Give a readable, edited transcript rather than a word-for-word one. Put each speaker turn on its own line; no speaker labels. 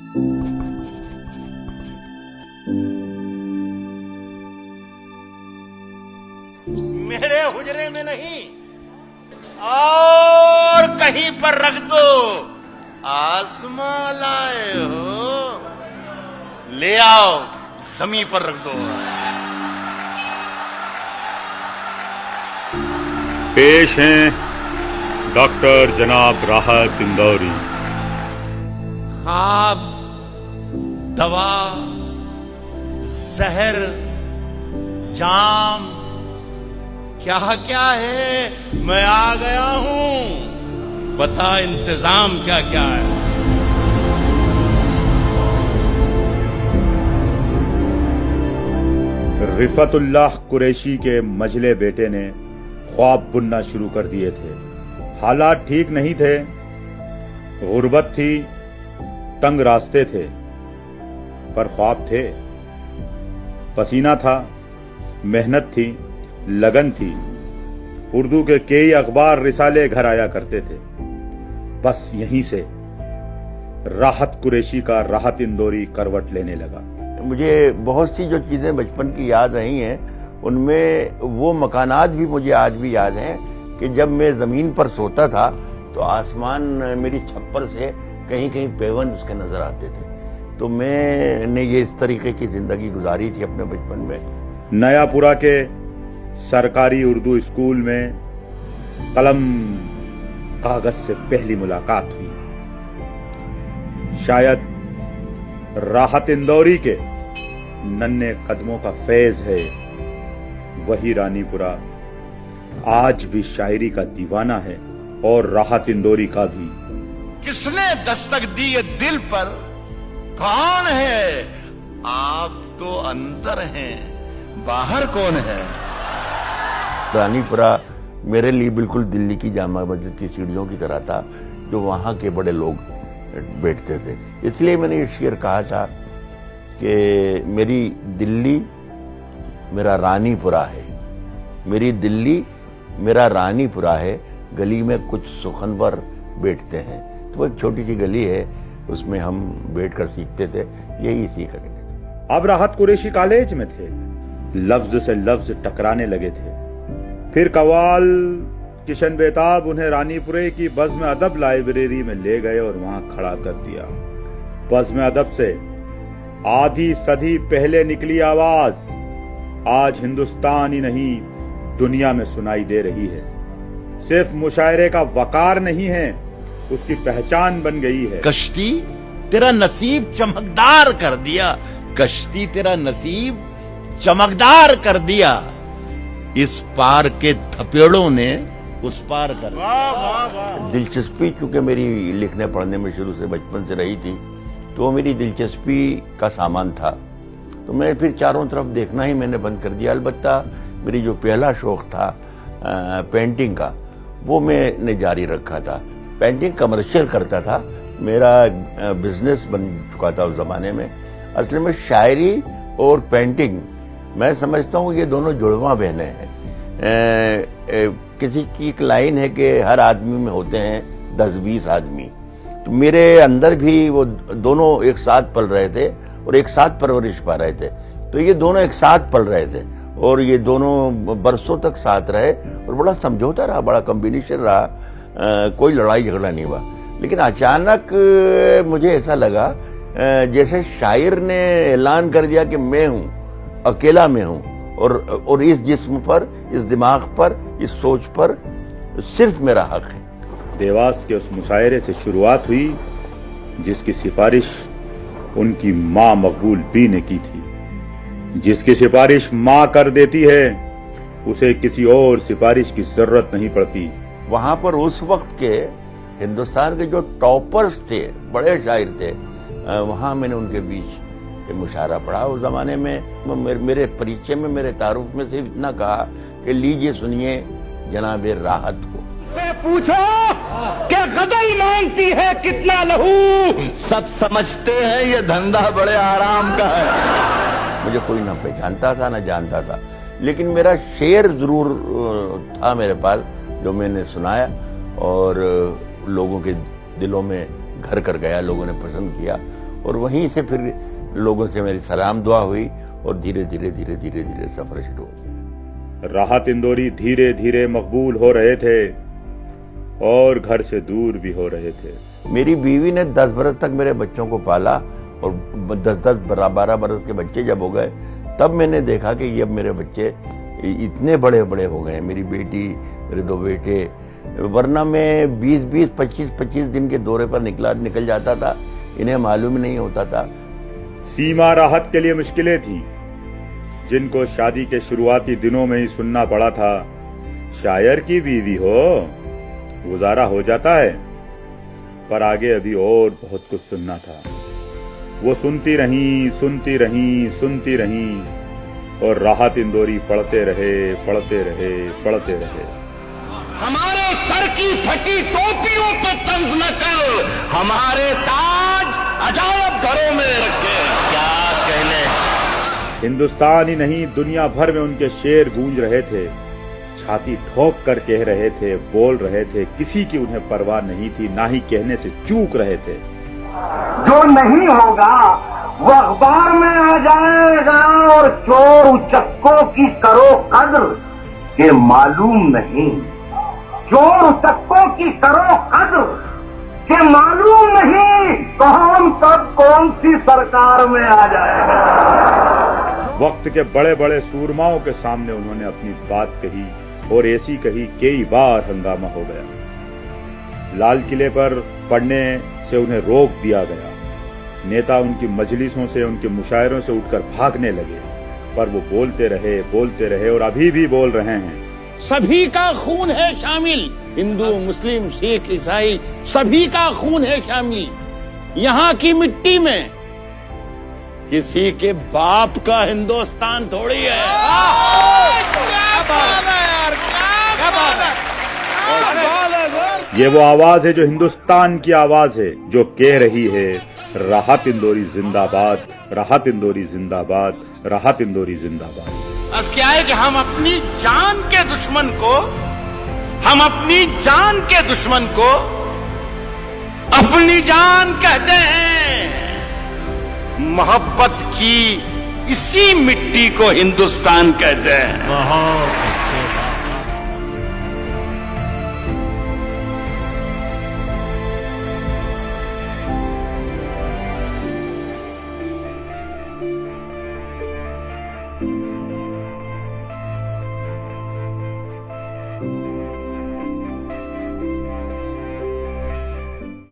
मेरे हुजरे में नहीं और कहीं पर रख दो। आसमां लाए हो, ले आओ, जमीन पर रख दो।
पेश हैं डॉक्टर जनाब राहत इंदौरी।
खाब, दवा, जहर, जाम, क्या क्या है, मैं आ गया हूं। बता इंतजाम क्या क्या है।
रिफतुल्लाह कुरैशी के मजले बेटे ने ख्वाब बुनना शुरू कर दिए थे। हालात ठीक नहीं थे, गुर्बत थी, तंग रास्ते थे, पर ख्वाब थे। पसीना था, मेहनत थी, लगन थी। उर्दू के कई अखबार रिसाले घर आया करते थे। बस यहीं से राहत कुरैशी का राहत इंदौरी करवट लेने लगा।
मुझे बहुत सी जो चीजें बचपन की याद रही हैं, उनमें वो मकानात भी मुझे आज भी याद हैं कि जब मैं जमीन पर सोता था तो आसमान मेरी छप्पर से कहीं कहीं पेवन उसके नजर आते थे। तो मैंने ये इस तरीके की जिंदगी गुजारी थी अपने बचपन में।
नयापुरा के सरकारी उर्दू स्कूल में कलम कागज से पहली मुलाकात हुई। शायद राहत इंदौरी के नन्हे कदमों का फैज है वही रानीपुरा आज भी शायरी का दीवाना है, और राहत इंदौरी का भी।
किसने दस्तक दी है दिल पर, कौन है? आप तो अंदर हैं, बाहर कौन है?
रानीपुरा मेरे लिए बिल्कुल दिल्ली की जामा मस्जिद की सीढ़ियों की तरह था, जो वहां के बड़े लोग बैठते थे। इसलिए मैंने ये शेर कहा था कि मेरी दिल्ली मेरा रानीपुरा है, मेरी दिल्ली मेरा रानीपुरा है, गली में कुछ सुखनवर बैठते हैं। तो एक छोटी सी गली है, उसमें हम बैठकर सीखते थे, यही सीख रहे।
अब राहत कुरैशी कॉलेज में थे, लफ्ज से लफ्ज टकराने लगे थे। फिर कवाल किशन बेताब उन्हें रानीपुरे की बज़्म अदब लाइब्रेरी में ले गए और वहां खड़ा कर दिया। बज़्म अदब से आधी सदी पहले निकली आवाज आज हिंदुस्तान ही नहीं दुनिया में सुनाई दे रही है। सिर्फ मुशायरे का वकार नहीं है, उसकी पहचान बन गई है।
कश्ती तेरा नसीब चमकदार कर दिया, कश्ती तेरा नसीब चमकदार कर दिया। इस पार के थपेड़ों ने उस पार कर दिया।
दिलचस्पी क्योंकि मेरी लिखने पढ़ने में शुरू से बचपन से रही थी, तो मेरी दिलचस्पी का सामान था। तो मैं फिर चारों तरफ देखना ही मैंने बंद कर दिया। अलबत्ता मेरी जो पहला शौक था पेंटिंग का, वो मैंने जारी रखा था। पेंटिंग कमर्शियल करता था, मेरा बिजनेस बन चुका था उस जमाने में। असल में शायरी और पेंटिंग मैं समझता हूँ ये दोनों जुड़वा बहने हैं। किसी की एक लाइन है कि हर आदमी में होते हैं 10-20 आदमी, तो मेरे अंदर भी वो दोनों एक साथ पल रहे थे और एक साथ परवरिश पा रहे थे। तो ये दोनों एक साथ पल रहे थे और ये दोनों बरसों तक साथ रहे और बड़ा समझौता रहा, बड़ा कॉम्बिनेशन रहा, कोई लड़ाई झगड़ा नहीं हुआ। लेकिन अचानक मुझे ऐसा लगा जैसे शायर ने ऐलान कर दिया कि मैं हूं, अकेला मैं हूं, और इस जिस्म पर, इस दिमाग पर, इस सोच पर सिर्फ मेरा हक है।
देवास के उस मुशायरे से शुरुआत हुई जिसकी सिफारिश उनकी माँ मकबूल बी ने की थी। जिसकी सिफारिश माँ कर देती है उसे किसी और सिफारिश की जरूरत नहीं पड़ती।
वहां पर उस वक्त के हिंदुस्तान के जो टॉपर्स थे, बड़े शायर थे, वहां मैंने उनके बीच मुशायरा पढ़ा। उस जमाने में मेरे परिचय में, मेरे तारुफ में सिर्फ इतना कहा कि लीजिए सुनिए जनाबे राहत को।
से पूछो क्या गजल मांगती है कितना लहू, सब समझते हैं ये धंधा बड़े आराम का है।
मुझे कोई ना पहचानता था ना जानता था, लेकिन मेरा शेर जरूर था मेरे पास जो मैंने सुनाया और लोगों के दिलों में घर कर गया, लोगों ने पसंद किया और वहीं से फिर लोगों से मेरी सलाम दुआ हुई और धीरे धीरे धीरे धीरे धीरे सफर शुरू हो।
राहत इंदौरी धीरे धीरे मकबूल हो रहे थे और घर से दूर भी हो रहे थे।
मेरी बीवी ने 10 बरस तक मेरे बच्चों को पाला और 10-12 बरस के बच्चे जब हो गए तब मैंने देखा कि ये अब मेरे बच्चे इतने बड़े बड़े हो गए। मेरी बेटी, मेरे 2 बेटे, वरना मैं 20-20, 25-25 दिन के दौरे पर निकल जाता था, इन्हें मालूम नहीं होता था।
सीमा राहत के लिए मुश्किलें थी जिनको शादी के शुरुआती दिनों में ही सुनना पड़ा था। शायर की बीवी हो, गुजारा हो जाता है, पर आगे अभी और बहुत कुछ सुनना था। वो सुनती रहीं, सुनती रहीं, सुनती रहीं और राहत इंदौरी पढ़ते रहे, पढ़ते रहे, पढ़ते रहे।
हमारे सर की फटी टोपियों को तंज न कर, हमारे ताज अजायब घरों में रखे। क्या कहने।
हिंदुस्तान ही नहीं, दुनिया भर में उनके शेर गूंज रहे थे। छाती ठोक कर कह रहे थे, बोल रहे थे, किसी की उन्हें परवाह नहीं थी, ना ही कहने से चूक रहे थे।
जो नहीं होगा वो अखबार में आ जाएगा और चोर उचक्कों की करो कद्र के मालूम नहीं। चोर उचक्कों की करो कद्र के मालूम नहीं कौन कब कौन सी सरकार में आ जाएगा।
वक्त के बड़े बड़े सूरमाओं के सामने उन्होंने अपनी बात कही और ऐसी कही कई बार हंगामा हो गया। लाल किले पर पढ़ने से उन्हें रोक दिया गया। नेता उनकी मजलिसों से, उनके मुशायरों से उठकर भागने लगे, पर वो बोलते रहे और अभी भी बोल रहे हैं।
सभी का खून है शामिल, हिंदू, मुस्लिम, सिख, ईसाई, सभी का खून है शामिल। यहाँ की मिट्टी में किसी के बाप का हिंदुस्तान थोड़ी है।
ये वो आवाज है जो हिंदुस्तान की आवाज है, जो कह रही है राहत इंदौरी जिंदाबाद, राहत इंदौरी जिंदाबाद, राहत इंदौरी जिंदाबाद।
अब क्या है कि हम अपनी जान के दुश्मन को अपनी जान कहते हैं। मोहब्बत की इसी मिट्टी को हिंदुस्तान कहते हैं।